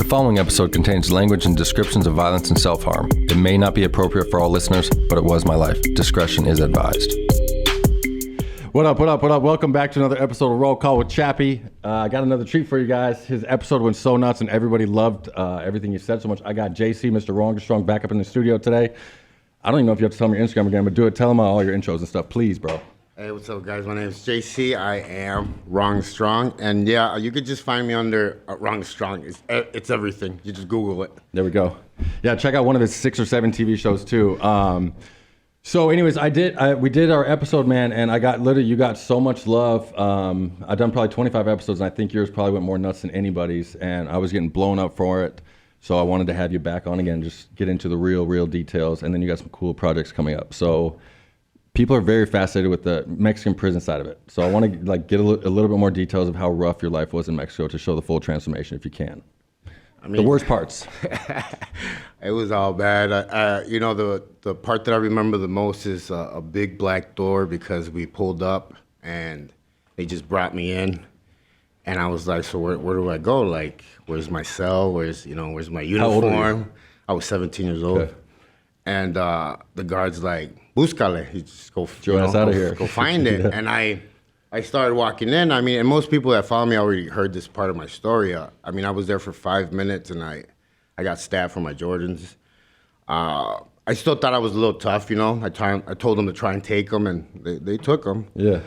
The following episode contains language and descriptions of violence and self-harm. It may not be appropriate for all listeners, but it was my life. Discretion is advised. What up? Welcome back to another episode of Roll Call with Chappie. I got another treat for you guys. His episode went so nuts and everybody loved everything you said so much. I got JC, Mr. Wrong, back up in the studio today. I don't even know if you have to tell me your Instagram again, but do it. Tell them all your intros and stuff, please, bro. Hey, what's up, guys? My name is JC. I am Wrong Strong, and yeah, you could just find me under Wrong Strong. It's everything. You just Google it. There we go. Yeah, check out one of his 6 or 7 TV shows too. So, anyways, we did our episode, man, and you got so much love. I've done probably 25 episodes, and I think yours probably went more nuts than anybody's, and I was getting blown up for it. So I wanted to have you back on again, just get into the real details, and then you got some cool projects coming up. So people are very fascinated with the Mexican prison side of it. So I want to get a little bit more details of how rough your life was in Mexico to show the full transformation, if you can. I mean, the worst parts. It was all bad. The part that I remember the most is a big black door because we pulled up and they just brought me in. And I was like, so where do I go? Like, where's my cell? Where's my uniform? How old are you? I was 17 years old. Okay. And the guard's like, "Búscale." You just go, out of here. Go find it. Yeah. And I started walking in. I mean, and most people that follow me already heard this part of my story. I was there for 5 minutes, and I got stabbed for my Jordans. I still thought I was a little tough, I told them to try and take them, and they took them. Yeah.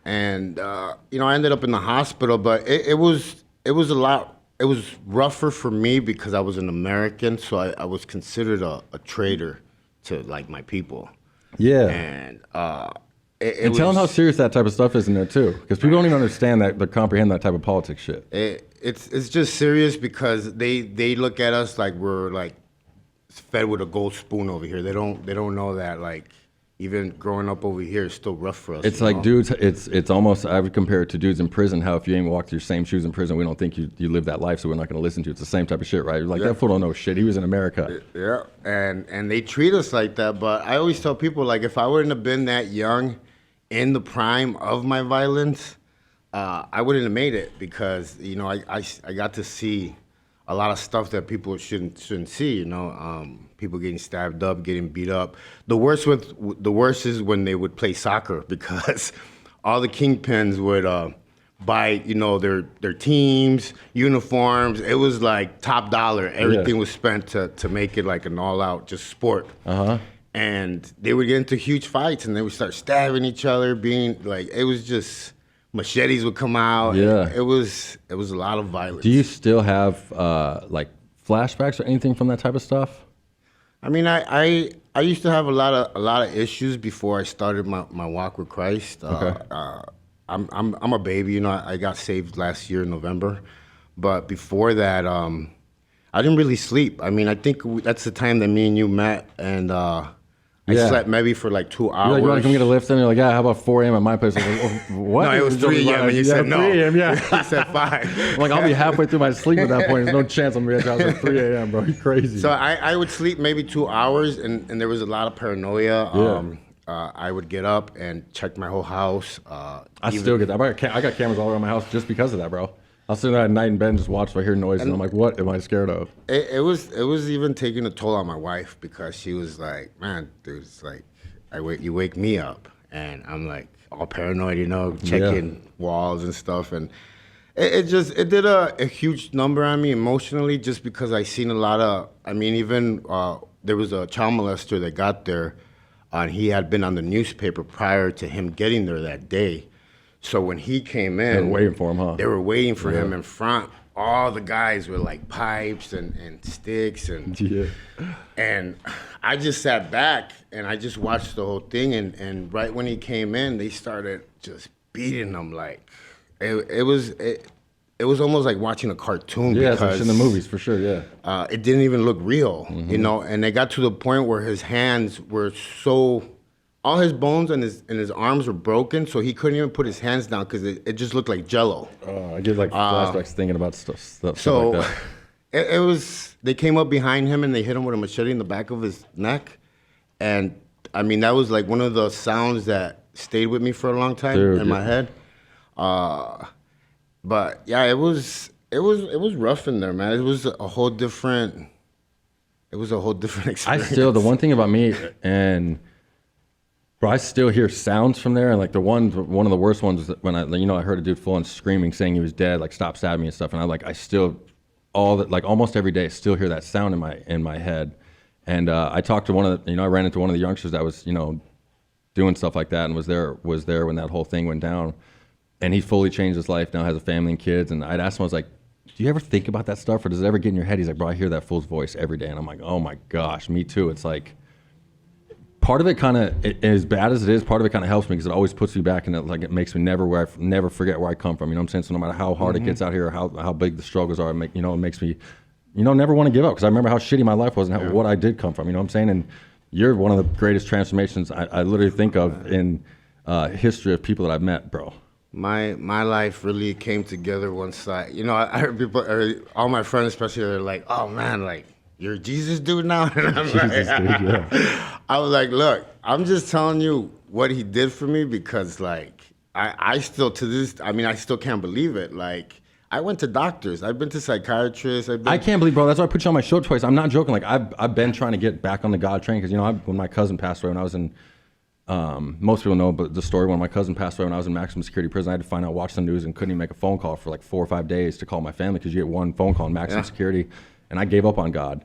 And I ended up in the hospital, but it was a lot. It was rougher for me because I was an American, so I was considered a traitor to like my people. Yeah. And tell them how serious that type of stuff is in there too, because people don't even understand that, or comprehend that type of politics shit. It's just serious because they look at us like we're like fed with a gold spoon over here. They don't know that like even growing up over here is still rough for us. It's like dudes. It's almost, I would compare it to dudes in prison. How if you ain't walked your same shoes in prison, we don't think you live that life, so we're not going to listen to you. It's the same type of shit, right? You're like, that fool don't know shit. He was in America. Yeah, and they treat us like that. But I always tell people, like, if I wouldn't have been that young, in the prime of my violence, I wouldn't have made it because I got to see a lot of stuff that people shouldn't see. People getting stabbed up, getting beat up. The worst is when they would play soccer because all the kingpins would buy their teams, uniforms. It was like top dollar. Everything was spent to make it like an all out just sport. And they would get into huge fights and they would start stabbing each other, being like, it was just, machetes would come out. Yeah. It was a lot of violence. Do you still have like flashbacks or anything from that type of stuff? I mean, I used to have a lot of issues before I started my walk with Christ. Okay. I'm a baby, I got saved last year in November. But before that, I didn't really sleep. I mean, I think that's the time that me and you met, and I slept maybe for like 2 hours. You're like, you want to come get a lift? And you're like, yeah, how about 4 a.m. at my place? I was like, what? No, it was 3 a.m. and you said no. 3 a.m., yeah. I said 5. I'm like, I'll be halfway through my sleep at that point. There's no chance I'm going to be at your house at 3 a.m., bro. You're crazy. So I would sleep maybe 2 hours, and there was a lot of paranoia. I would get up and check my whole house. I still get that. I got cameras all around my house just because of that, bro. I'll sit there at night in bed and just watch if I hear noise, and I'm like, what am I scared of? It was even taking a toll on my wife because she was like, man, dude, it's like, you wake me up, and I'm like all paranoid, checking walls and stuff, and it did a huge number on me emotionally just because I seen a lot of, even there was a child molester that got there, and he had been on the newspaper prior to him getting there that day. So when he came in, they were waiting for him, huh? They were waiting for him in front. All the guys were like pipes and sticks and I just sat back and I just watched the whole thing, and right when he came in, they started just beating him like it was almost like watching a cartoon. Yeah, because it's in the movies for sure. Yeah, it didn't even look real, and they got to the point where his hands were so. All his bones and his arms were broken, so he couldn't even put his hands down because it just looked like Jello. I get like flashbacks thinking about stuff like that. It was. They came up behind him and they hit him with a machete in the back of his neck, and that was like one of the sounds that stayed with me for a long time in my head. But yeah, it was it was rough in there, man. It was a whole different I experience. still, the one thing about me, and bro, I still hear sounds from there. And like one of the worst ones when I heard a dude full on screaming, saying he was dead, like stop stabbing me and stuff. And I still, almost every day, still hear that sound in my head. And I talked to I ran into one of the youngsters that was, doing stuff like that and was there when that whole thing went down. And he fully changed his life, now has a family and kids. And I'd asked him, I was like, do you ever think about that stuff, or does it ever get in your head? He's like, bro, I hear that fool's voice every day. And I'm like, oh my gosh, me too. It's like, part of it kind of, as bad as it is, part of it kind of helps me because it always puts me back, and it makes me never forget where I come from. You know what I'm saying? So no matter how hard it gets out here, or how big the struggles are, it makes me, never want to give up, because I remember how shitty my life was and what I did come from. You know what I'm saying? And you're one of the greatest transformations I literally think of in history of people that I've met, bro. My life really came together once I heard people, all my friends especially, they're like, oh man, like, you're a Jesus dude now? And I'm Jesus dude, yeah. I was like, look, I'm just telling you what he did for me, because like, I still I still can't believe it. Like, I went to doctors, I've been to psychiatrists. I can't believe, bro, that's why I put you on my show twice. I'm not joking. Like, I've been trying to get back on the God train, because, when my cousin passed away when I was in, most people know but the story, when my cousin passed away when I was in maximum security prison, I had to watch the news, and couldn't even make a phone call for like 4 or 5 days to call my family, because you get one phone call in maximum security, and I gave up on God.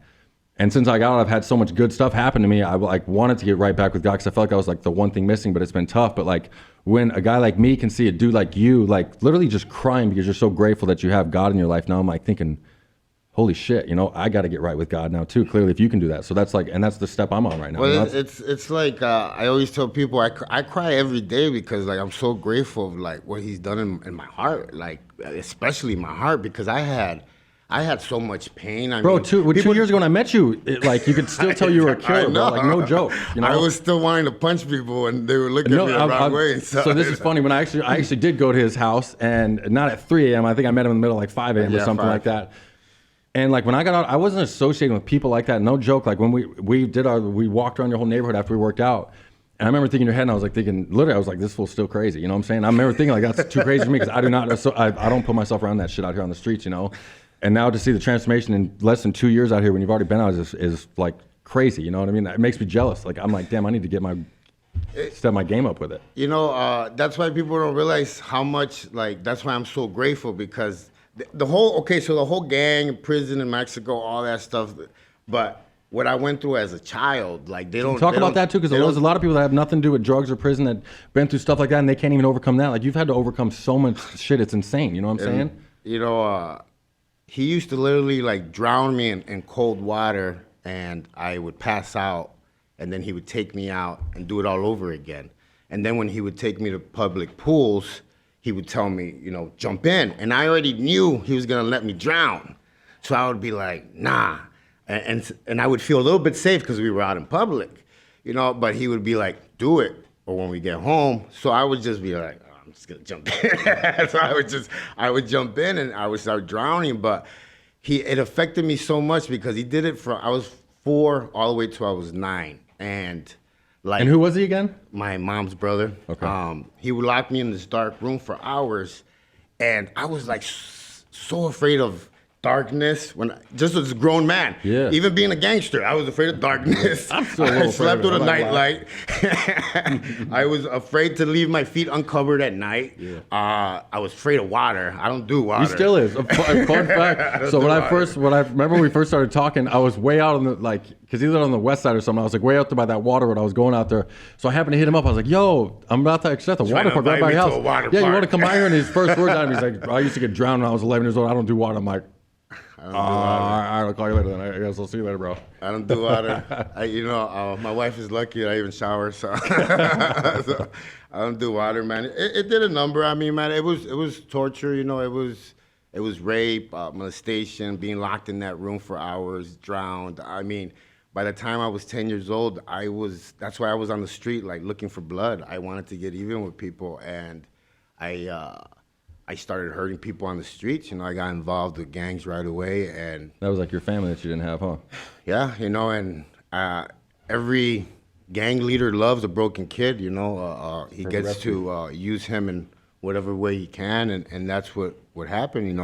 And since I got out, I've had so much good stuff happen to me. I wanted to get right back with God, because I felt like I was like the one thing missing, but it's been tough. But like, when a guy like me can see a dude like you, like literally just crying because you're so grateful that you have God in your life, now I'm like thinking, holy shit, I got to get right with God now too. Clearly, if you can do that. So that's the step I'm on right now. Well, it's like, I always tell people, I cry every day, because like, I'm so grateful of like what he's done in my heart, like especially my heart, because I had so much pain. Bro, 2 years ago when I met you, you could still tell you were a killer, bro. Like, no joke. I was still wanting to punch people, and they were looking at me the wrong way. So this is funny. When I actually did go to his house, and not at 3 a.m. I think I met him in the middle of like 5 a.m. or something like that. And like, when I got out, I wasn't associating with people like that. No joke. Like, when we walked around your whole neighborhood after we worked out. And I remember thinking in your head, and I was like literally, I was like, this fool's still crazy. You know what I'm saying? I remember thinking like, that's too crazy for me, because I don't put myself around that shit out here on the streets, And now to see the transformation in less than 2 years out here, when you've already been out, is like crazy. You know what I mean? It makes me jealous. Like, I'm like, damn, I need to step my game up with it. That's why people don't realize how much, like, that's why I'm so grateful, because the whole gang, prison in Mexico, all that stuff, but what I went through as a child, like, they don't talk about that too, because there's a lot of people that have nothing to do with drugs or prison that been through stuff like that, and they can't even overcome that. Like, you've had to overcome so much shit, it's insane. You know what I'm saying? He used to literally like drown me in cold water, and I would pass out, and then he would take me out and do it all over again. And then when he would take me to public pools, he would tell me, jump in. And I already knew he was gonna let me drown. So I would be like, nah. And I would feel a little bit safe because we were out in public, but he would be like, do it, or when we get home. So I would just be like, I'm just gonna jump in. So I would jump in, and I would start drowning. But it affected me so much, because he did it I was 4 all the way till I was 9. And like, and who was he again? My mom's brother. Okay. He would lock me in this dark room for hours, and I was like so afraid of darkness, just as a grown man. Yeah. Even being a gangster, I was afraid of darkness. I'm still a little I slept with a afraid nightlight. I was afraid to leave my feet uncovered at night. Yeah. I was afraid of water. I don't do water. He still is. A fun fact. So when I remember when we first started talking, I was way out on the, because he lived on the west side or something. I was like way out there by that water road. I was going out there. So I happened to hit him up. I was like, yo, I'm about to accept the water park right by your house. Yeah, you want to come by here? And his first words out of me, he's like, I used to get drowned when I was 11 years old. I don't do water. I'm like, all right, I'll call you later then. I guess I'll see you later, bro. I don't do water. My wife is lucky that I even shower, so, so I don't do water, man. It did a number. I mean, man, it was torture. It was rape, molestation, being locked in that room for hours, drowned. I mean, by the time I was 10 years old, that's why I was on the street, like, looking for blood. I wanted to get even with people, and I started hurting people on the streets. I got involved with gangs right away, and that was like your family that you didn't have, huh? Yeah, and every gang leader loves a broken kid. He gets to use him in whatever way he can, and that's what happened.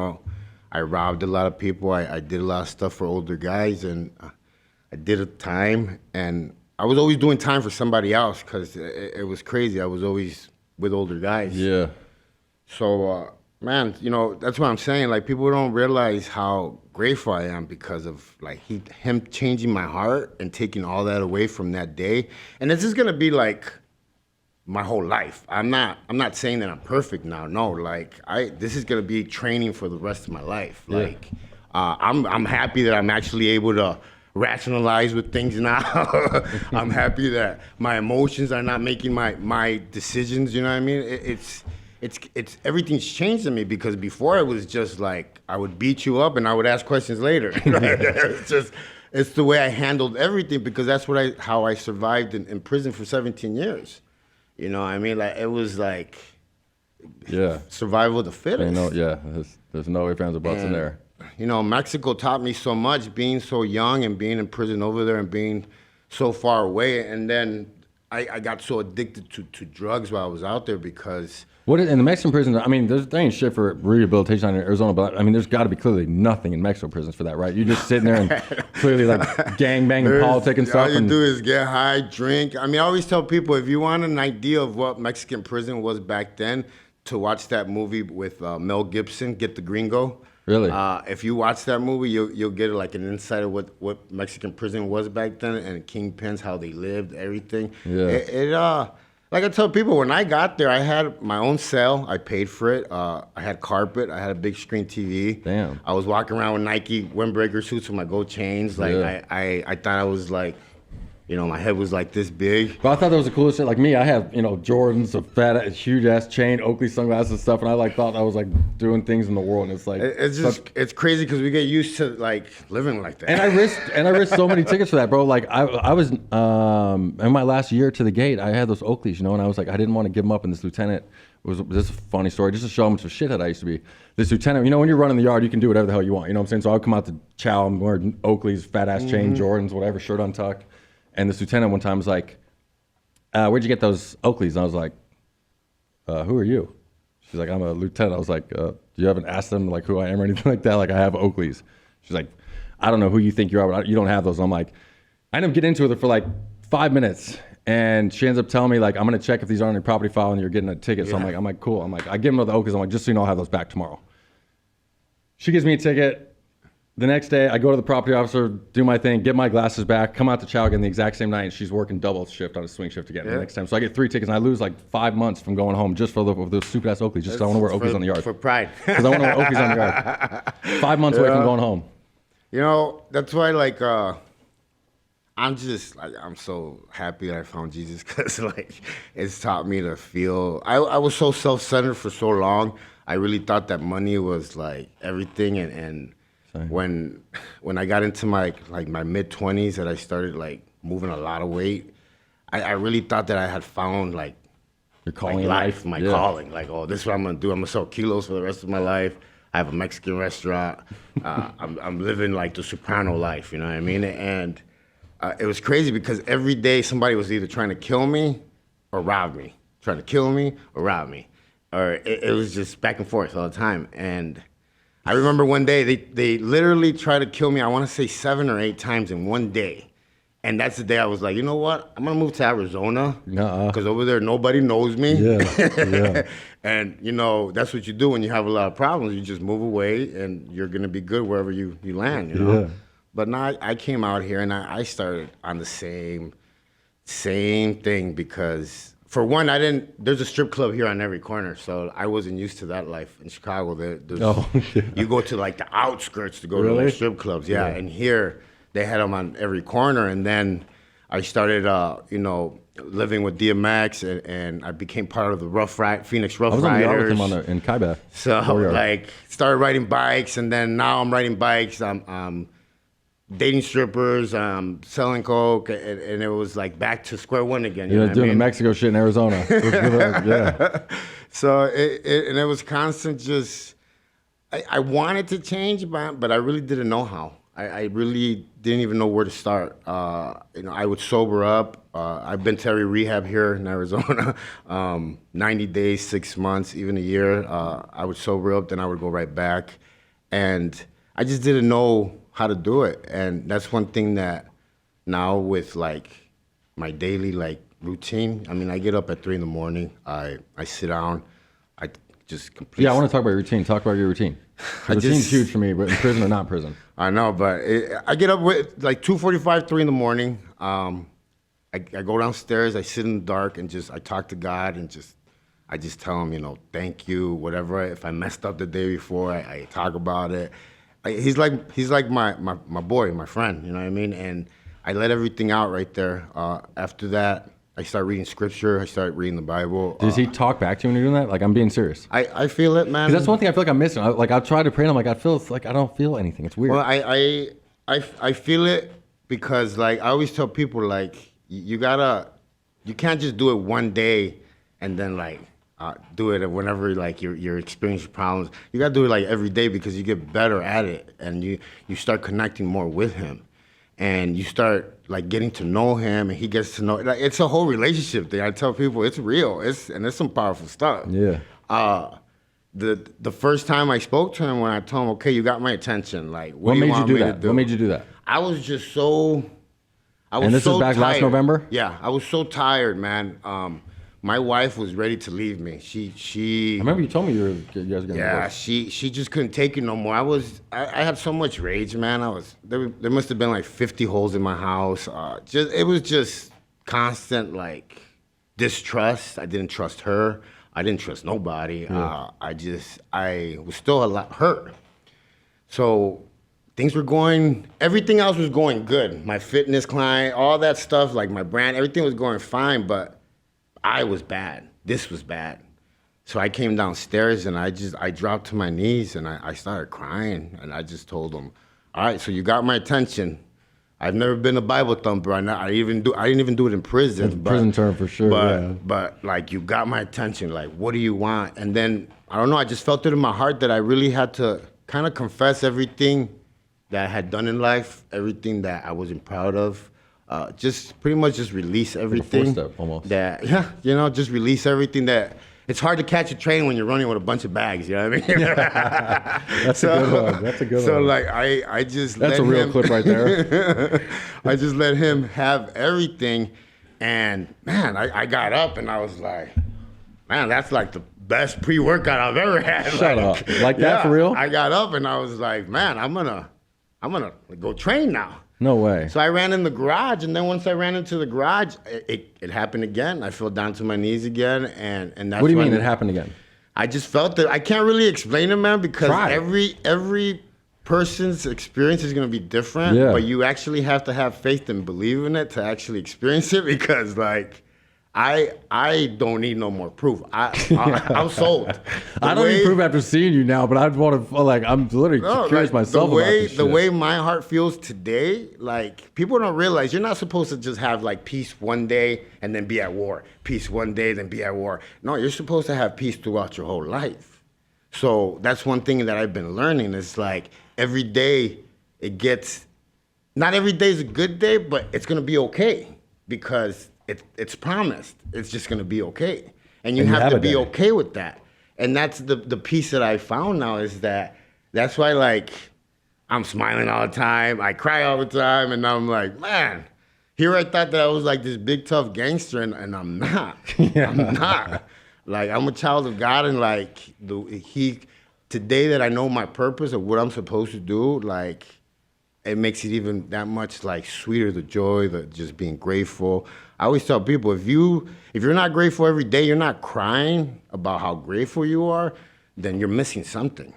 I robbed a lot of people. I did a lot of stuff for older guys, and I did a time. And I was always doing time for somebody else because it was crazy. I was always with older guys. Yeah. So, man, that's what I'm saying. Like, people don't realize how grateful I am because of like him changing my heart and taking all that away from that day. And this is gonna be like my whole life. I'm not saying that I'm perfect now. No, like this is gonna be training for the rest of my life. Yeah. Like, I'm happy that I'm actually able to rationalize with things now. I'm happy that my emotions are not making my decisions. You know what I mean? It's everything's changed in me because before it was just like I would beat you up and I would ask questions later. It's the way I handled everything because that's how I survived in prison for 17 years. You know what I mean? Like it was like survival of the fittest. There's no ifs, ands, or buts in there. Mexico taught me so much being so young and being in prison over there and being so far away. And then I got so addicted to drugs while I was out there because... In the Mexican prisons, I mean, there ain't shit for rehabilitation in Arizona, but I mean, there's got to be clearly nothing in Mexico prisons for that, right? You're just sitting there and clearly like gangbanging, politic and stuff. All you do is get high, drink. I mean, I always tell people, if you want an idea of what Mexican prison was back then, to watch that movie with Mel Gibson, Get the Gringo. Really? If you watch that movie, you'll get like an insight of what Mexican prison was back then and kingpins, how they lived, everything. Yeah. Like I tell people, when I got there, I had my own cell. I paid for it. I had carpet. I had a big screen TV. Damn. I was walking around with Nike windbreaker suits with my gold chains. Like I thought I was like, my head was like this big. But I thought that was the coolest shit. Like me, I have, Jordans, a fat, huge ass chain, Oakley sunglasses and stuff, and I thought I was like doing things in the world, and it's like it's crazy because we get used to like living like that. And I risked so many tickets for that, bro. Like I was in my last year to the gate, I had those Oakleys, and I was like, I didn't want to give them up, and this lieutenant this is a funny story, just to show him the shithead I used to be. This lieutenant, when you're running the yard, you can do whatever the hell you want, you know what I'm saying? So I would come out to chow, I'm wearing Oakleys, fat ass chain, Jordans, whatever, shirt untucked. And this lieutenant one time was like, where'd you get those Oakleys? And I was like, who are you? She's like, I'm a lieutenant. I was like, you haven't asked them like who I am or anything like that? Like, I have Oakleys. She's like, I don't know who you think you are, but you don't have those. And I'm like, I end up getting into it with her for like 5 minutes. And she ends up telling me like, I'm going to check if these aren't on your property file and you're getting a ticket. So I'm like, cool. I'm like, I give them the Oakleys. I'm like, just so you know, I'll have those back tomorrow. She gives me a ticket. The next day, I go to the property officer, do my thing, get my glasses back, come out to chow again the exact same night, and she's working double shift on a swing shift again the next time. So I get 3 tickets, and I lose like 5 months from going home just for those stupid-ass Oakleys, just because I want to wear Oakleys on the yard. For pride. Because I want to wear Oakleys on the yard. 5 months away from going home. That's why, like, I'm so happy that I found Jesus because, like, it's taught me to feel... I was so self-centered for so long. I really thought that money was, like, everything, and when I got into my mid-20s that I started like moving a lot of weight, I really thought that I had found like your calling in life, my calling. Like, oh, this is what I'm gonna do. I'm gonna sell kilos for the rest of my life. I have a Mexican restaurant. I'm living like the soprano life, you know what I mean? And it was crazy because every day somebody was either trying to kill me or rob me, trying to kill me or rob me, or it was just back and forth all the time. And I remember one day they literally tried to kill me, I want to say 7 or 8 times in one day. And that's the day I was like, you know what? I'm going to move to Arizona because over there nobody knows me. Yeah. And, that's what you do when you have a lot of problems. You just move away and you're going to be good wherever you land, Yeah. But now I came out here and I started on the same thing because... For one, there's a strip club here on every corner, so I wasn't used to that life in Chicago. You go to like the outskirts to go to the strip clubs, and here they had them on every corner. And then I started, living with DMX, and I became part of the Phoenix Rough Riders. I was on the yard with him in Kaibah. So started riding bikes, and then now I'm riding bikes. I'm dating strippers, selling coke, and it was like back to square one again. You know doing the Mexico shit in Arizona. Yeah. So it was constant. Just I wanted to change, but I really didn't know how. I really didn't even know where to start. I would sober up. I've been to every rehab here in Arizona, 90 days, 6 months, even a year. I would sober up, then I would go right back. and I just didn't know how to do it. And that's one thing that now with like my daily like routine. I mean, I get up at 3 in the morning. I sit down. I just complete. Yeah, I want to talk about your routine. Talk about your routine. Routine's huge for me, but in prison or not in prison. I know, but I get up with like 2:45, 3 in the morning. I go downstairs. I sit in the dark and I talk to God and I just tell him, thank you, whatever. If I messed up the day before, I talk about it. He's like my boy, my friend. You know what I mean? And I let everything out right there. After that, I start reading scripture. I start reading the Bible. Does he talk back to you when you're doing that? Like, I'm being serious. I feel it, man. 'Cause that's one thing I feel like I'm missing. I'll try to pray and I'm like, I feel like I don't feel anything. It's weird. Well, I feel it because like I always tell people like you can't just do it one day and then like do it whenever like you're experiencing problems. You gotta do it like every day because you get better at it and you start connecting more with him. And you start like getting to know him, and he gets to know. Like, it's a whole relationship thing. I tell people it's real. It's some powerful stuff. Yeah. The first time I spoke to him, when I told him, "Okay, you got my attention. Like, What made you do that? What made you do that? I was just so. And this is back tired. last November? Yeah, I was so tired, man. My wife was ready to leave me. She. I remember you told me you guys were getting Yeah, divorced. she just couldn't take it no more. I had so much rage, man. There must have been like 50 holes in my house. It was just constant like distrust. I didn't trust her. I didn't trust nobody. Yeah. I was still a lot hurt. So everything else was going good. My fitness client, all that stuff, like my brand, everything was going fine, but I was bad. This was bad. So I came downstairs and I dropped to my knees and I started crying and I just told him, all right, so you got my attention. I've never been a Bible thumper. I didn't even do it in prison. It's a prison term for sure. But like you got my attention. Like, what do you want? And then I don't know. I just felt it in my heart that I really had to kind of confess everything that I had done in life, everything that I wasn't proud of. Just pretty much just release everything. Like a 4-step almost. Just release everything that. It's hard to catch a train when you're running with a bunch of bags, you know what I mean? That's a good one. That's a good one. So like I just That's let a real him, clip right there. I just let him have everything, and man, I got up and I was like, man, that's like the best pre-workout I've ever had. Shut up. Like that for real? I got up and I was like, man, I'm gonna go train now. No way. So I ran in the garage, and then once I ran into the garage, it happened again. I fell down to my knees again, and that's What do you when mean it happened again? I just felt that I can't really explain it, man, because Try. every person's experience is gonna be different. Yeah. But you actually have to have faith and believe in it to actually experience it, because like I don't need no more proof. I'm sold. I don't need proof after seeing you now, but I want to like I'm literally curious myself about this shit. The way my heart feels today, like people don't realize you're not supposed to just have like peace one day and then be at war. Peace one day, then be at war. No, you're supposed to have peace throughout your whole life. So that's one thing that I've been learning is like every day not every day is a good day, but it's gonna be okay because it's promised. It's just gonna be okay, and you have to be okay with that. And that's the piece that I found now is that's why like I'm smiling all the time. I cry all the time, and I'm like, man, here I thought that I was like this big tough gangster, and I'm not. Yeah. I'm not. Like I'm a child of God, and like today that I know my purpose of what I'm supposed to do, like it makes it even that much like sweeter, the joy, the just being grateful. I always tell people if you're not grateful every day, you're not crying about how grateful you are, then you're missing something.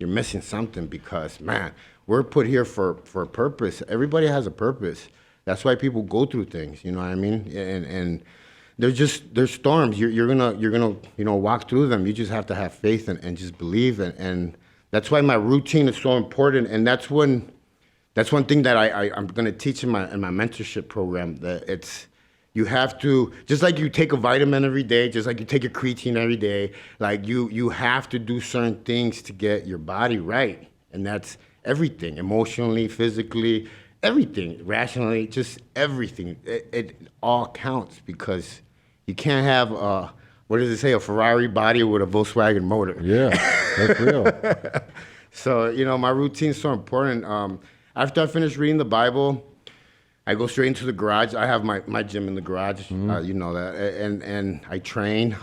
You're missing something because man, we're put here for a purpose. Everybody has a purpose. That's why people go through things, you know what I mean? And there's storms. You're gonna walk through them. You just have to have faith and just believe and that's why my routine is so important, and that's one thing that I'm going to teach in my mentorship program, that you have to, just like you take a vitamin every day, just like you take a creatine every day, like you have to do certain things to get your body right. And that's everything, emotionally, physically, everything, rationally, just everything. It all counts because you can't have, what does it say, a Ferrari body with a Volkswagen motor. Yeah, that's real. So, my routine's so important. After I finish reading the Bible, I go straight into the garage. I have my gym in the garage. You know that. And I train.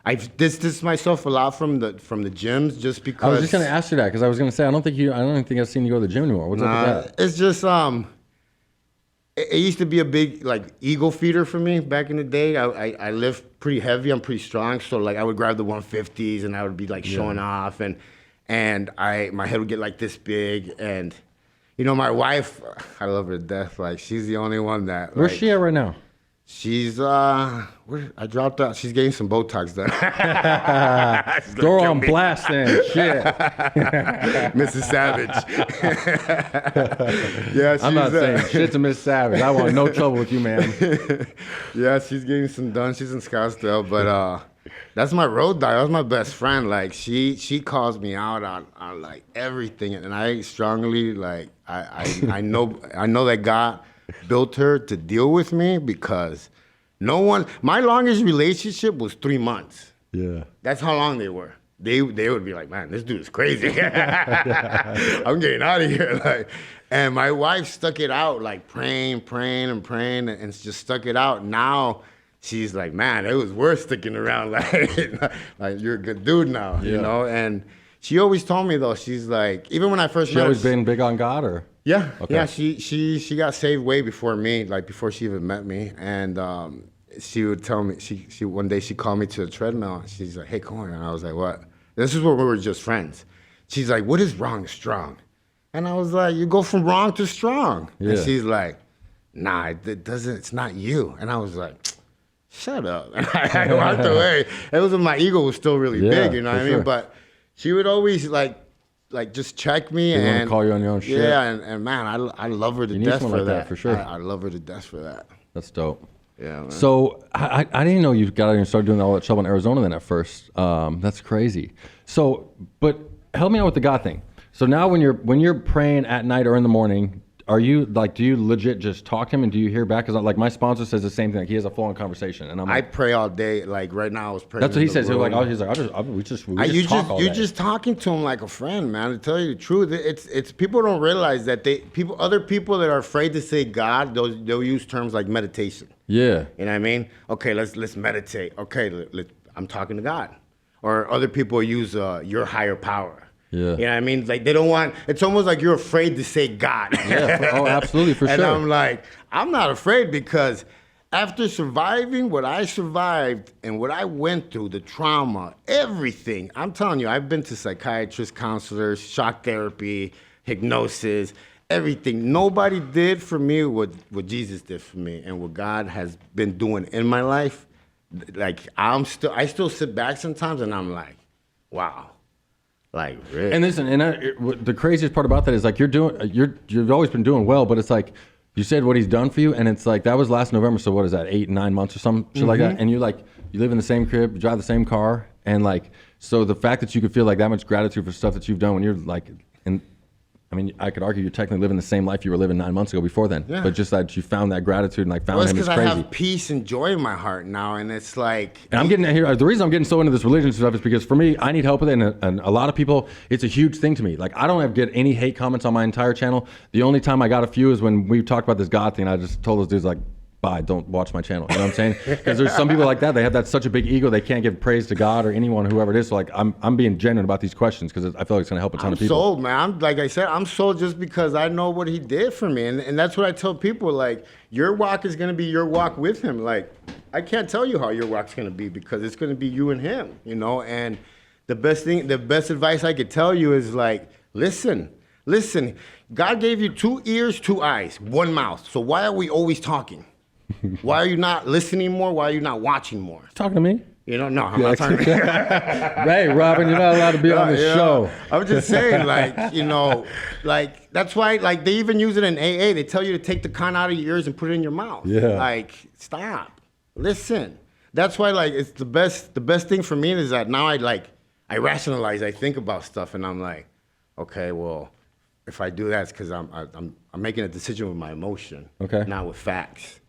I've distanced myself a lot from the gyms just because. I was just gonna ask you that because I was gonna say I don't even think I've seen you go to the gym anymore. What's up with that? It's just it used to be a big ego feeder for me back in the day. I lift pretty heavy. I'm pretty strong, so I would grab the 150s and I would be showing off, and my head would get this big, and my wife, I love her to death. She's the only one that. Where's she at right now? She's I dropped out. She's getting some Botox done. Throw on blast then. Shit. Mrs. Savage. Yeah, I'm not saying shit to Miss Savage. I want no trouble with you, man. Yeah, she's getting some done. She's in Scottsdale, but that's my road dog. That's my best friend. She calls me out on everything, and I strongly I know that God built her to deal with me because my longest relationship was 3 months. Yeah. That's how long they were. They would be like, man, this dude is crazy. I'm getting out of here. And my wife stuck it out, praying and just stuck it out. Now she's like, man, it was worth sticking around. You're a good dude now, And she always told me though, she's like, even when I first met her. She always been big on God or? Yeah, okay. Yeah. She got saved way before me, before she even met me, and she would tell me. She one day she called me to the treadmill. She's like, "Hey, come on," and I was like, "What?" This is where we were just friends. She's like, "What is wrong is strong?" And I was like, "You go from wrong to strong." Yeah. And she's like, "Nah, it doesn't. It's not you." And I was like, "Shut up!" And I walked away. It was my ego was still really big, you know what I mean? Sure. But she would always just check me and call you on your own shit. Yeah, and man, I love her to death for that. For sure. I love her to death for that. That's dope. Yeah. Man. So I didn't know you got out and started doing all that trouble in Arizona then at first. That's crazy. So, but help me out with the God thing. So now when you're praying at night or in the morning, are you do you legit just talk to him and do you hear back? Because my sponsor says the same thing. He has a full-on conversation, and I pray all day. Right now, I was praying. That's what he says. We just talk all day. You're just talking to him like a friend, man. To tell you the truth, it's people don't realize that other people that are afraid to say God, they'll use terms like meditation. Yeah. You know what I mean? Okay, let's meditate. Okay, I'm talking to God. Or other people use your higher power. Yeah. You know what I mean? They don't want, it's almost like you're afraid to say God. Yeah. Oh, absolutely, for sure. And I'm like, I'm not afraid because after surviving what I survived and what I went through, the trauma, everything, I'm telling you, I've been to psychiatrists, counselors, shock therapy, hypnosis, everything. Nobody did for me what Jesus did for me and what God has been doing in my life. I still sit back sometimes and I'm like, wow. Really? And listen, the craziest part about that is you've always been doing well, but it's you said what he's done for you, and it's that was last November. So what is that? 8-9 months or some shit like that? And you live in the same crib, you drive the same car, and so the fact that you could feel that much gratitude for stuff that you've done when you're I could argue you're technically living the same life you were living 9 months ago before then. Yeah. But just that you found that gratitude and found him is crazy. I have peace and joy in my heart now, and it's And I'm getting here. The reason I'm getting so into this religion stuff is because for me, I need help with it, and a lot of people, it's a huge thing to me. I don't get any hate comments on my entire channel. The only time I got a few is when we talked about this God thing. I just told those dudes bye, don't watch my channel. You know what I'm saying? Because there's some people like that. They have such a big ego. They can't give praise to God or anyone, whoever it is. So I'm being genuine about these questions because I feel like it's going to help a ton of people. I'm sold, man. Like I said, I'm sold just because I know what he did for me. And that's what I tell people. Your walk is going to be your walk with him. I can't tell you how your walk's going to be because it's going to be you and him, And the best advice I could tell you is listen. God gave you 2 ears, 2 eyes, 1 mouth. So why are we always talking? Why are you not listening more? Why are you not watching more? Talking to me? No, I'm not talking to you. Hey, Robin, you're not allowed to be on the show. I'm just saying, that's why, they even use it in AA. They tell you to take the con out of your ears and put it in your mouth. Yeah. Stop. Listen. That's why, it's the best thing for me is that now I rationalize, I think about stuff, and I'm like, okay, well, if I do that, it's because I'm making a decision with my emotion, not with facts.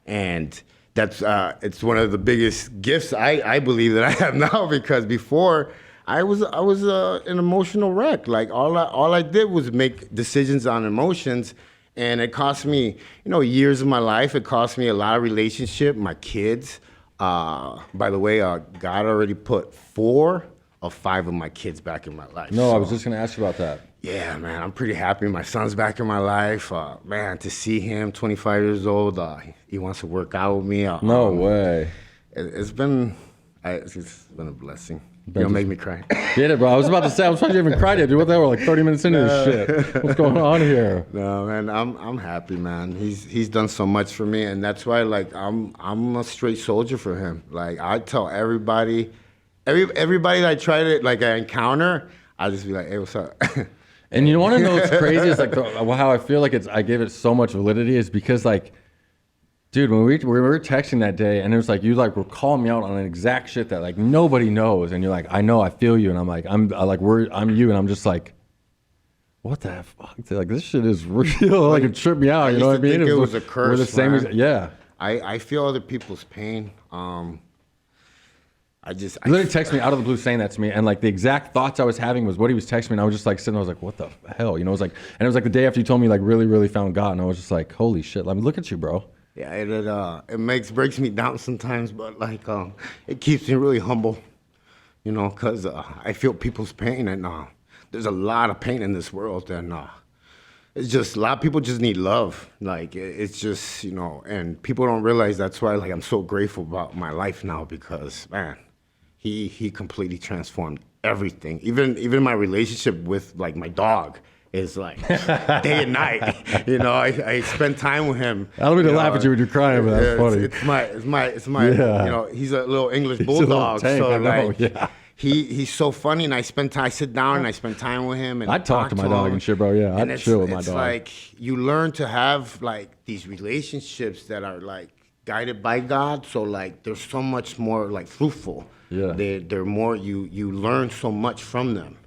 And that's it's one of the biggest gifts I believe that I have now because before I was an emotional wreck. Like all I did was make decisions on emotions, and it cost me, years of my life. It cost me a lot of relationship, my kids. By the way, God already put 4 of 5 of my kids back in my life. No, so, I was just gonna ask you about that. yeah, man, I'm pretty happy. My son's back in my life. Man, to see him, 25 years old, he wants to work out with me. No way. It's been a blessing. You'll make me cry. Get it, bro. I was about to say, I'm surprised you even cried yet, dude. What the hell? We're like 30 minutes into this shit. What's going on here? No, man, I'm happy, man. He's done so much for me, and that's why, like, I'm a straight soldier for him. Like, I tell everybody that I try to, like, I encounter, I just be like, hey, what's up? And you want to know what's crazy? It's like how I feel like I gave it so much validity is because, like, dude, when we were texting that day, and it was like you like were calling me out on an exact shit that like nobody knows, and you're like, I know, I feel you, and I'm like, I'm you, and I'm just like, what the fuck? Like, this shit is real. Like, it tripped me out. You know what I mean? It was a curse. We're the same. Yeah. I feel other people's pain. He literally texted me out of the blue saying that to me, and like the exact thoughts I was having was what he was texting me, and I was just like sitting, I was like, what the hell? You know, it was like, and it was like the day after you told me like really found God, and I was just like, holy shit, let me look at you, bro. Yeah, it breaks me down sometimes, but like it keeps me really humble, because I feel people's pain, and there's a lot of pain in this world, and it's just a lot of people just need love. Like it's just and people don't realize that's why like I'm so grateful about my life now because man, he completely transformed everything. Even my relationship with like my dog is like day and night. I spend time with him. I don't mean to laugh at you when you're crying, but that's funny. It's my Yeah. he's a little English bulldog. Tank, so I know, like yeah. he's so funny, and I sit down and I spend time with him, and I talk to my dog him. and shit, bro. Yeah, I chill with my dog. It's like you learn to have like these relationships that are like guided by God. So like they're so much more like fruitful. Yeah. They're more you learn so much from them.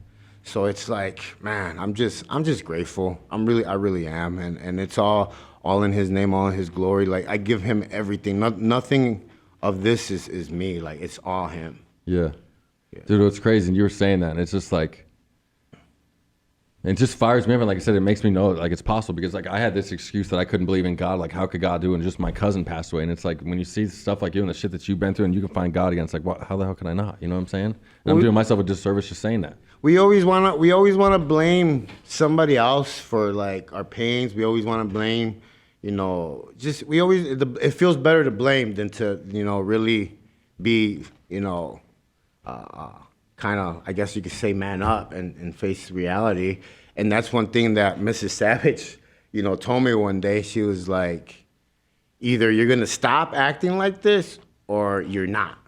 So it's like, man, I'm just grateful. I really am, and it's all in His name, all in His glory. Like I give Him everything. Nothing of this is me. Like it's all Him. Yeah. Dude, what's crazy, and you were saying that, and it's just like, it just fires me up, and like I said, it makes me know like it's possible, because like I had this excuse that I couldn't believe in God, like how could God do it, and just my cousin passed away, and it's like when you see stuff like you and the shit that you've been through, and you can find God again, it's like, what, how the hell can I not, you know what I'm saying? And I'm doing myself a disservice just saying that. We always wanna blame somebody else for like our pains. We always wanna blame, it feels better to blame than to, really be, kind of, I guess you could say, man up and face reality. And that's one thing that Mrs. Savage, told me one day. She was like, either you're going to stop acting like this or you're not.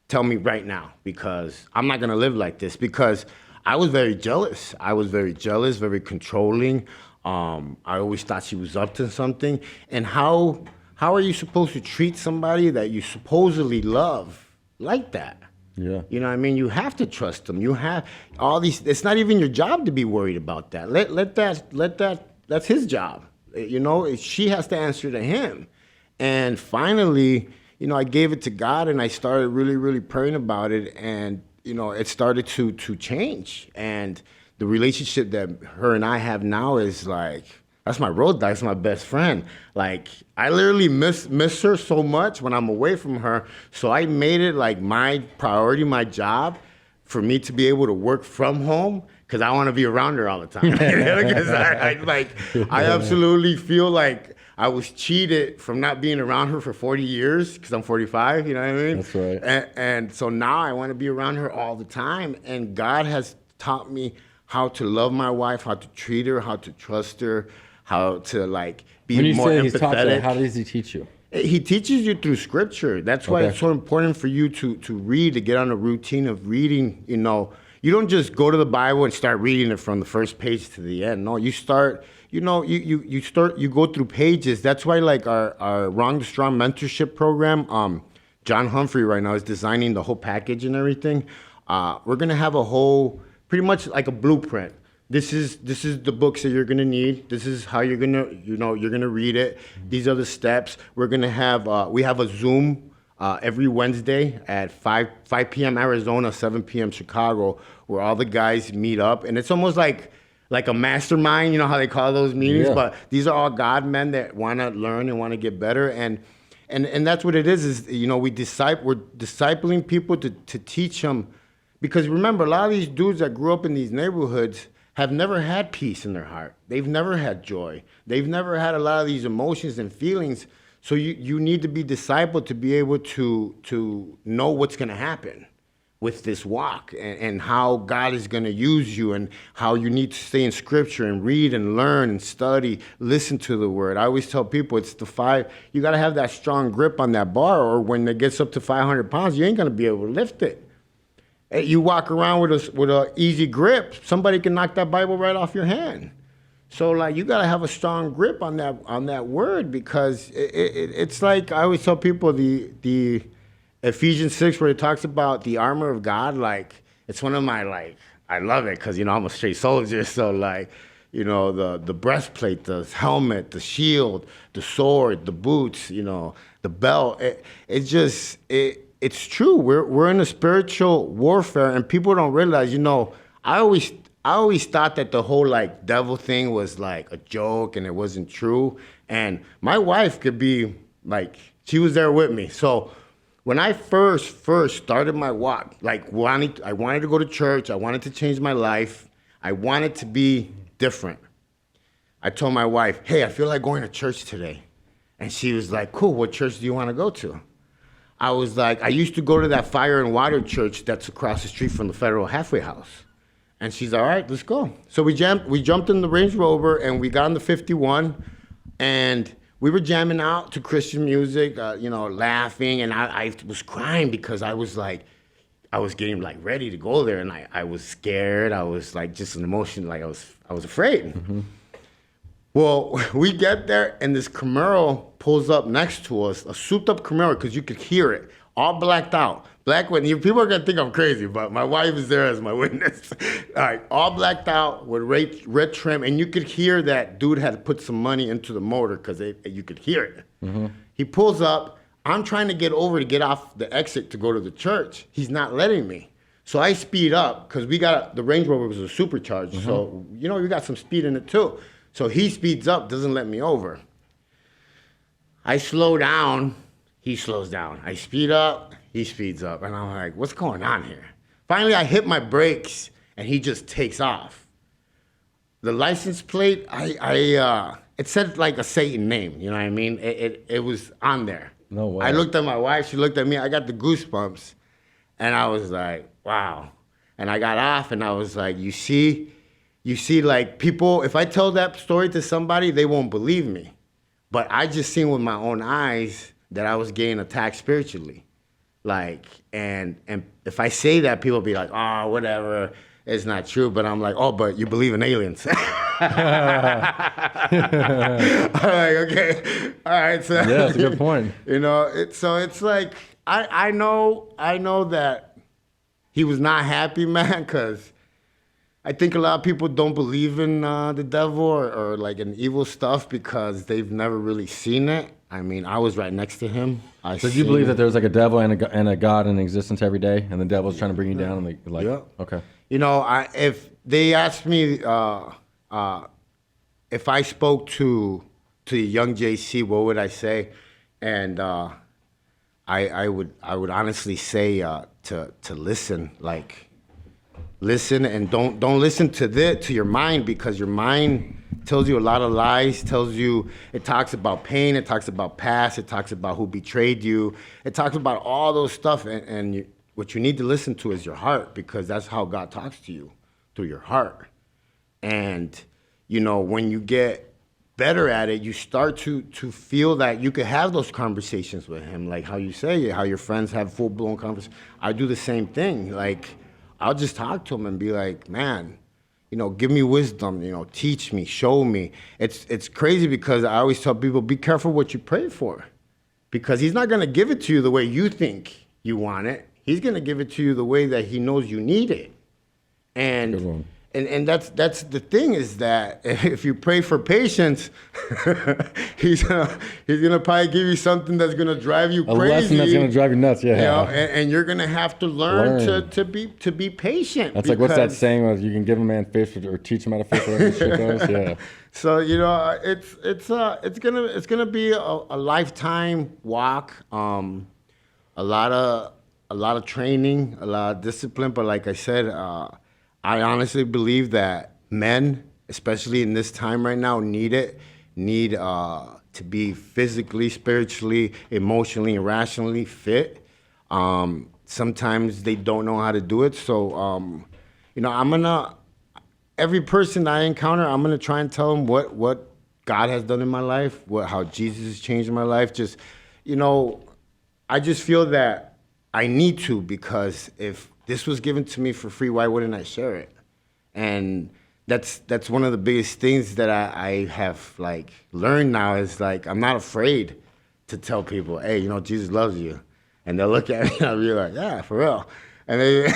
Tell me right now, because I'm not going to live like this. Because I was very jealous. Very controlling. I always thought she was up to something. And how are you supposed to treat somebody that you supposedly love like that? Yeah. You know what I mean? You have to trust them. You have all these. It's not even your job to be worried about that. That's his job. She has to answer to him. And finally, I gave it to God, and I started really, really praying about it, and it started to change. And the relationship that her and I have now is like, that's my road dog. That's my best friend. Like, I literally miss her so much when I'm away from her. So I made it like my priority, my job, for me to be able to work from home, because I want to be around her all the time. Because I absolutely feel like I was cheated from not being around her for 40 years, because I'm 45, you know what I mean? That's right. And so now I want to be around her all the time. And God has taught me how to love my wife, how to treat her, how to trust her, how to like be when you more say empathetic. He's taught you, how does He teach you? He teaches you through scripture. That's why it's so important for you to read, to get on a routine of reading. You don't just go to the Bible and start reading it from the first page to the end. No, you start, you go through pages. That's why like our Wrong to Strong mentorship program, John Humphrey right now is designing the whole package and everything. We're gonna have a whole, pretty much like a blueprint. This is the books that you're gonna need. This is how you're gonna, you're gonna read it. These are the steps. We're gonna have, we have a Zoom every Wednesday at 5 p.m. Arizona, 7 p.m. Chicago, where all the guys meet up. And it's almost like a mastermind, you know how they call those meetings? Yeah. But these are all God men that want to learn and want to get better. And that's what it is, you know, we're discipling people to teach them. Because remember, a lot of these dudes that grew up in these neighborhoods have never had peace in their heart. They've never had joy. They've never had a lot of these emotions and feelings. So you need to be discipled to be able to know what's going to happen with this walk and how God is going to use you and how you need to stay in scripture and read and learn and study, listen to the word. I always tell people it's you got to have that strong grip on that bar, or when it gets up to 500 pounds, you ain't going to be able to lift it. You walk around with a easy grip, somebody can knock that Bible right off your hand. So like you gotta have a strong grip on that word, because it's like I always tell people the Ephesians 6 where it talks about the armor of God. Like it's one of my I love it because I'm a straight soldier. So like the breastplate, the helmet, the shield, the sword, the boots, the belt. It's true. We're in a spiritual warfare, and people don't realize. I always thought that the whole devil thing was like a joke and it wasn't true. And my wife could be she was there with me. So when I first started my walk, I wanted to go to church. I wanted to change my life. I wanted to be different. I told my wife, hey, I feel like going to church today. And she was like, cool, what church do you want to go to? I was like, I used to go to that Fire and Water church that's across the street from the Federal Halfway House. And she's all right, let's go. So we jumped in the Range Rover and we got on the 51 and we were jamming out to Christian music, laughing. And I was crying because I was getting ready to go there. And I was scared. I was just an emotion, I was afraid. Mm-hmm. Well, we get there and this Camaro pulls up next to us, a souped up Camaro, because you could hear it, all blacked out. People are gonna think I'm crazy, but my wife is there as my witness. All right, all blacked out with red trim, and you could hear that dude had put some money into the motor because you could hear it. Mm-hmm. He pulls up. I'm trying to get over to get off the exit to go to the church. He's not letting me. So I speed up because the Range Rover was a supercharged, mm-hmm. So you got some speed in it too. So he speeds up, doesn't let me over. I slow down, he slows down. I speed up, he speeds up. And I'm like, what's going on here? Finally, I hit my brakes and he just takes off. The license plate, it said a Satan name, you know what I mean? It was on there. No way. I looked at my wife, she looked at me, I got the goosebumps. And I was like, wow. And I got off and I was like, you see, people, if I tell that story to somebody, they won't believe me. But I just seen with my own eyes that I was getting attacked spiritually. And if I say that, people be like, oh, whatever, it's not true. But I'm like, oh, but you believe in aliens. I'm like, okay, all right. So, yeah, that's a good point. It's like, I know that he was not happy, man, because I think a lot of people don't believe in the devil or in evil stuff because they've never really seen it. I mean, I was right next to him. So do you believe that there's a devil and a God in existence every day, and the devil's trying to bring you down? Yeah. Okay. If they asked me if I spoke to young JC, what would I say? And I would honestly say to listen, listen, and don't listen to your mind, because your mind tells you a lot of lies, it talks about pain, it talks about past, it talks about who betrayed you, it talks about all those stuff, and what you need to listen to is your heart, because that's how God talks to you, through your heart. And when you get better at it, you start to feel that you could have those conversations with him, like how you say it, how your friends have full-blown conversations. I do the same thing. I'll just talk to him and be like, man, give me wisdom, teach me, show me. It's crazy because I always tell people, be careful what you pray for, because he's not going to give it to you the way you think you want it. He's going to give it to you the way that he knows you need it. And and that's the thing is that if you pray for patience, he's gonna probably give you something that's gonna drive you crazy. A lesson that's gonna drive you nuts. Yeah. You know, and you're gonna have to learn. To be patient. That's like what's that saying? Was you can give a man fish or teach him how to fish, whatever shit goes. Yeah. So it's gonna be a lifetime walk. A lot of training, a lot of discipline. But like I said, I honestly believe that men, especially in this time right now, need to be physically, spiritually, emotionally, and rationally fit. Sometimes they don't know how to do it. So, every person I encounter, I'm gonna try and tell them what God has done in my life, how Jesus has changed my life. Just, I just feel that I need to, because if this was given to me for free, why wouldn't I share it? And that's one of the biggest things that I have like learned now is like I'm not afraid to tell people, hey, Jesus loves you, and they'll look at me and I'll be like, yeah, for real. And they,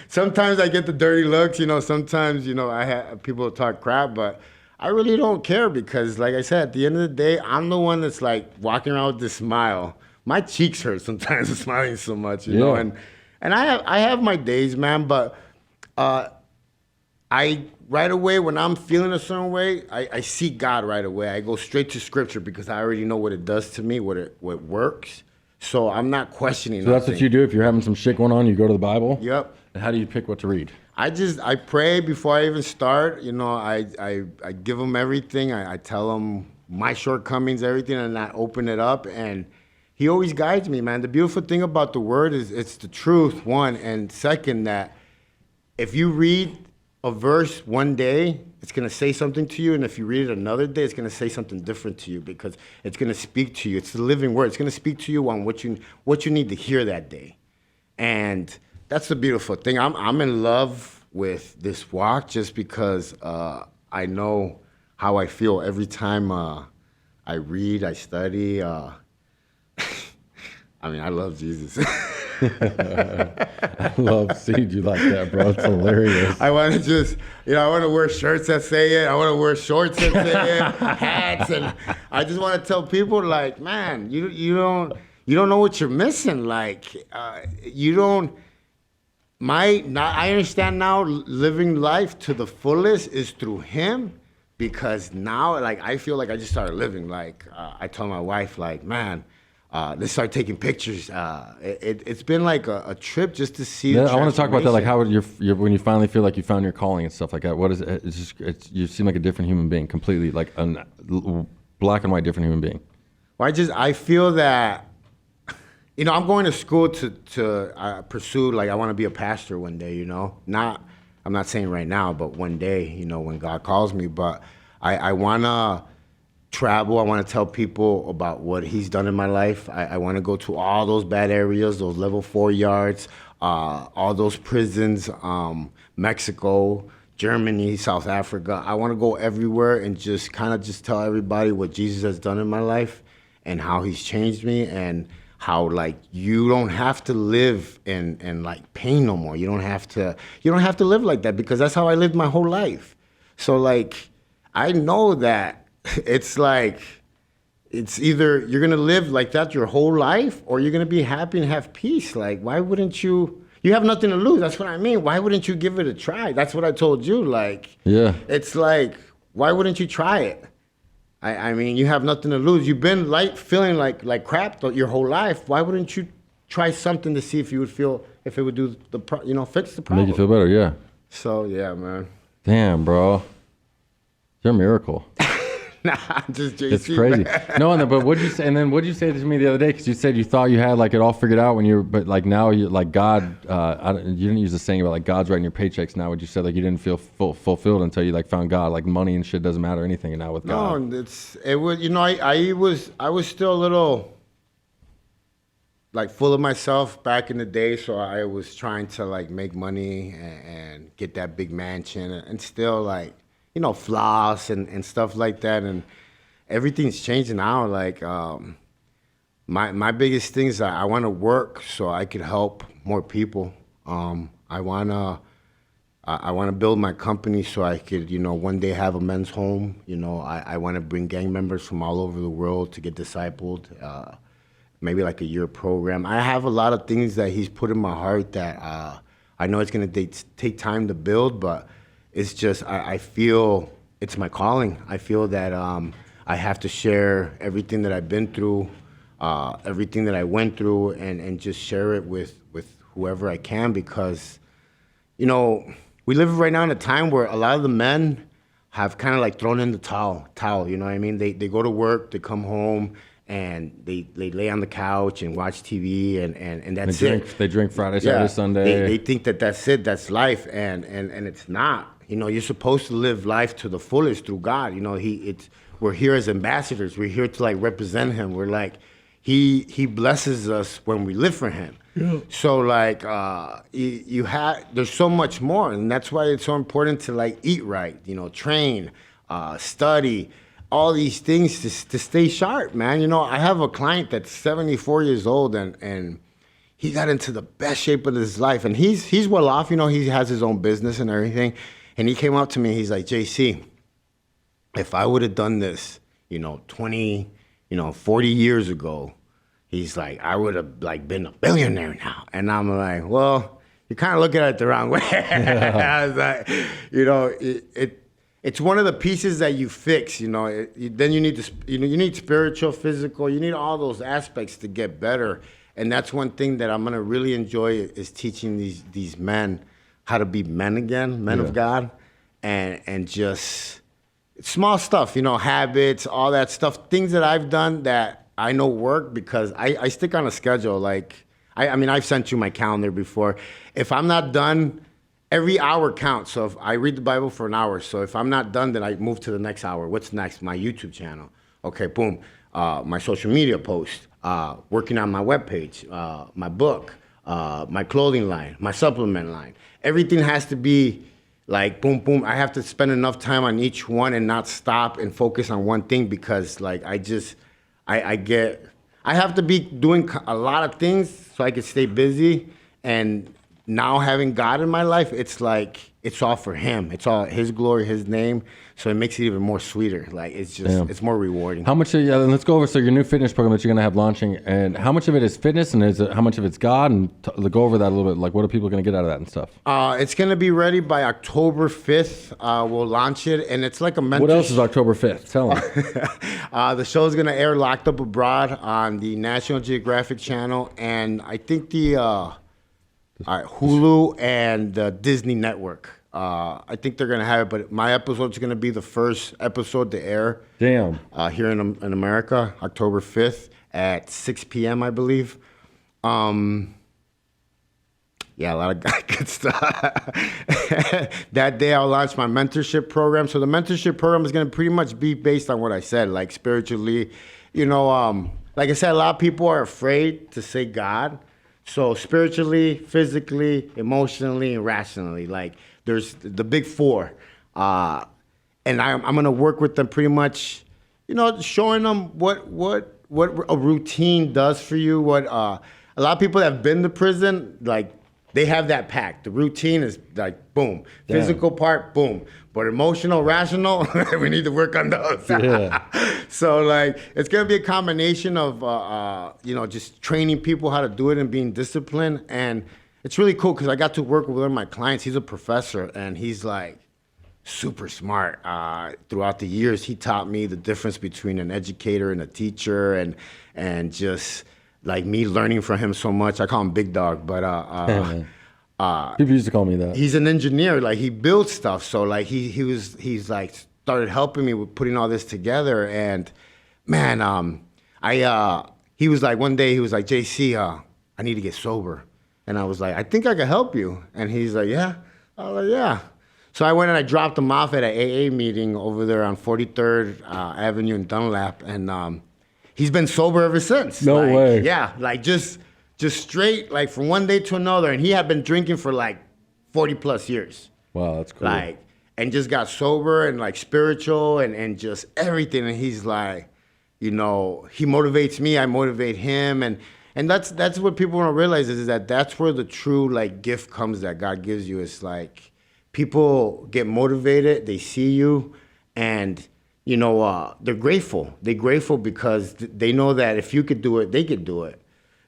sometimes I get the dirty looks, Sometimes I have people talk crap, but I really don't care because, like I said, at the end of the day, I'm the one that's like walking around with this smile. My cheeks hurt sometimes from smiling so much, you know. And I have my days, man. But I right away when I'm feeling a certain way, I seek God right away. I go straight to Scripture because I already know what it does to me, what works. So I'm not questioning. So that's what you do if you're having some shit going on. You go to the Bible. Yep. And how do you pick what to read? I pray before I even start. I give them everything. I tell them my shortcomings, everything, and I open it up. And He always guides me, man. The beautiful thing about the Word is it's the truth, one. And second, that if you read a verse one day, it's going to say something to you. And if you read it another day, it's going to say something different to you because it's going to speak to you. It's the living Word. It's going to speak to you on what you need to hear that day. And that's the beautiful thing. I'm in love with this walk just because I know how I feel every time I read, I study. I love Jesus. I love seeing you like that, bro. It's hilarious. I want to I want to wear shirts that say it. I want to wear shorts that say it, hats, and I just want to tell people, like, man, you don't know what you're missing. Like, you don't. I understand now living life to the fullest is through Him, because now, like, I feel like I just started living. Like, I told my wife, like, man, let's start taking pictures. It's been like a trip just to see. Yeah, I want to talk about that. Like, how would when you finally feel like you found your calling and stuff like that? What is it? You seem like a different human being, completely like a black and white different human being. Well, I feel that. I'm going to school to pursue, like, I want to be a pastor one day, I'm not saying right now, but one day, when God calls me. But I want to travel. I want to tell people about what He's done in my life. I want to go to all those bad areas, those level 4 yards, all those prisons, Mexico, Germany, South Africa. I want to go everywhere and just tell everybody what Jesus has done in my life and how He's changed me, and how, like, you don't have to live in like pain no more. You don't have to live like that, because that's how I lived my whole life. So, like, I know that it's like, it's either you're gonna live like that your whole life, or you're gonna be happy and have peace. Like, why wouldn't you? You have nothing to lose. That's what I mean. Why wouldn't you give it a try? That's what I told you. Like, yeah, it's like, why wouldn't you try it? I mean, you have nothing to lose. You've been feeling like crap your whole life. Why wouldn't you try something to see if you would feel, if it would do fix the problem? Make you feel better, yeah. So, yeah, man. Damn, bro. You're a miracle. Nah, I'm just JC. It's crazy. Man. No, but what'd you say? And then what'd you say to me the other day? Because you said you thought you had like it all figured out but like now you like God. You didn't use the saying about like God's writing your paychecks now. What you said, like, you didn't feel fulfilled until you like found God. Like, money and shit doesn't matter anything now with God. No, it was. I was still a little like full of myself back in the day. So I was trying to like make money and get that big mansion and still like, floss and stuff like that. And everything's changing now. Like, my biggest thing is that I want to work so I could help more people. I want to I want to build my company so I could, one day have a men's home. I want to bring gang members from all over the world to get discipled. Maybe like a year program. I have a lot of things that he's put in my heart that I know it's going to take time to build, but it's just, I feel it's my calling. I feel that I have to share everything that I've been through, everything that I went through, and just share it with whoever I can, because, we live right now in a time where a lot of the men have kind of like thrown in the towel, you know what I mean? They go to work, they come home, and they lay on the couch and watch TV, and that's it. They drink Friday, Saturday, Sunday. They think that that's it, that's life, and it's not. You're supposed to live life to the fullest through God. We're here as ambassadors. We're here to like represent Him. We're like, He blesses us when we live for Him. Yeah. So like there's so much more, and that's why it's so important to like eat right, train, study, all these things to stay sharp, man. I have a client that's 74 years old, and he got into the best shape of his life, and he's well off. He has his own business and everything, and he came up to me. He's like, JC, if I would have done this, 20, 40 years ago, he's like, I would have like been a billionaire now. And I'm like, well, you're kind of looking at it the wrong way. I was like, it's one of the pieces that you fix, then you need you need spiritual, physical, you need all those aspects to get better. And that's one thing that I'm going to really enjoy is teaching these men how to be men again, men of God, and just small stuff, habits, all that stuff, things that I've done that I know work, because I stick on a schedule. Like, I've sent you my calendar before. If I'm not done, every hour counts. So if I read the Bible for an hour, so if I'm not done, then I move to the next hour. What's next? My YouTube channel. Okay, boom. My social media post, working on my webpage, my book, my clothing line, my supplement line. Everything has to be like boom, boom. I have to spend enough time on each one and not stop and focus on one thing, because like I have to be doing a lot of things so I can stay busy. And now having God in my life, it's like, it's all for Him. It's all His glory, His name. So it makes it even more sweeter. Like, it's just, It's more rewarding. How much, let's go over, so your new fitness program that you're going to have launching, and how much of it is fitness, and how much of it's God, and go over that a little bit. Like, what are people going to get out of that and stuff? It's going to be ready by October 5th. We'll launch it, and it's like a mentorship. What else is October 5th? Tell them. The show's going to air Locked Up Abroad on the National Geographic channel, and I think the Hulu and the Disney Network. I think they're going to have it, but my episode's going to be the first episode to air. Damn. Here in America, October 5th at 6 p.m., I believe. Yeah, a lot of good stuff. That day, I'll launch my mentorship program. So the mentorship program is going to pretty much be based on what I said, like spiritually. Like I said, a lot of people are afraid to say God. So spiritually, physically, emotionally, and rationally, like there's the big four. And I'm going to work with them pretty much, showing them what a routine does for you. What a lot of people that have been to prison, like they have that pack. The routine is like, boom. Damn. Physical part, boom. But emotional, rational, we need to work on those. Yeah. So like, it's gonna be a combination of, just training people how to do it and being disciplined. And it's really cool because I got to work with one of my clients. He's a professor, and he's like super smart. Throughout the years, he taught me the difference between an educator and a teacher, and just like me learning from him so much. I call him Big Dog, but people used to call me that. He's an engineer, like he builds stuff. So like he's like started helping me with putting all this together. And man, he was like, one day he was like, JC, I need to get sober. And I was like, I think I can help you. And he's like, yeah. I was like, yeah. So I went and I dropped him off at an AA meeting over there on 43rd Avenue in Dunlap, and he's been sober ever since. No way. Yeah, like just straight, like from one day to another. And he had been drinking for like 40 plus years. Wow, that's cool. Like, and just got sober and like spiritual and just everything. And he's like, he motivates me, I motivate him. And that's what people don't realize is that that's where the true like gift comes that God gives you. It's like people get motivated, they see you, and you know, they're grateful. They're grateful because they know that if you could do it, they could do it.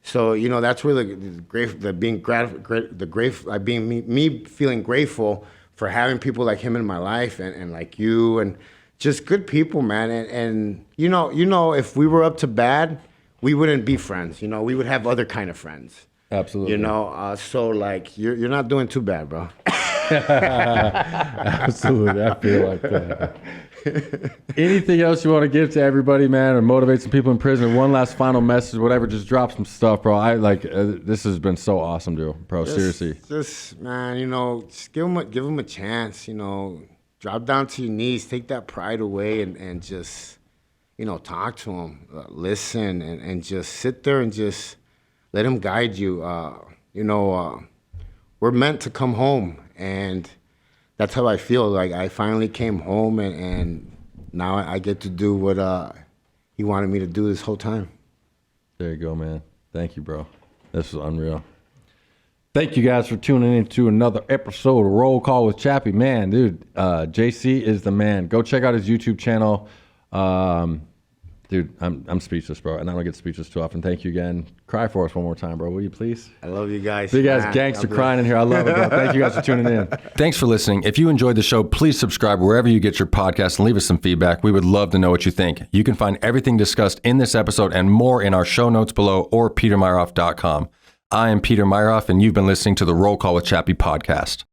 So you know, that's where me feeling grateful for having people like him in my life, and like you, and just good people, man. And you know, if we were up to bad, we wouldn't be friends. You know, we would have other kind of friends. Absolutely. You know, so like you're not doing too bad, bro. Absolutely, I feel like that. Anything else you want to give to everybody, man, or motivate some people in prison? One last final message, whatever. Just drop some stuff, bro. I like this has been so awesome, dude, bro. Seriously. Just man, you know, just give them a chance. You know, drop down to your knees, take that pride away, and just, you know, talk to them, listen, and just sit there and just let them guide you. You know, we're meant to come home, and that's how I feel. Like I finally came home, and now I get to do what he wanted me to do this whole time. There you go, man. Thank you, bro. This was unreal. Thank you guys for tuning in to another episode of Roll Call with Chappie. Man, dude, JC is the man. Go check out his YouTube channel. Dude, I'm speechless, bro, and I don't get speechless too often. Thank you again. Cry for us one more time, bro. Will you please? I love you guys. Big ass gangster crying in here. I love it, bro. Thank you guys for tuning in. Thanks for listening. If you enjoyed the show, please subscribe wherever you get your podcast and leave us some feedback. We would love to know what you think. You can find everything discussed in this episode and more in our show notes below or petermeyerhoff.com. I am Peter Meyerhoff, and you've been listening to the Roll Call with Chappie podcast.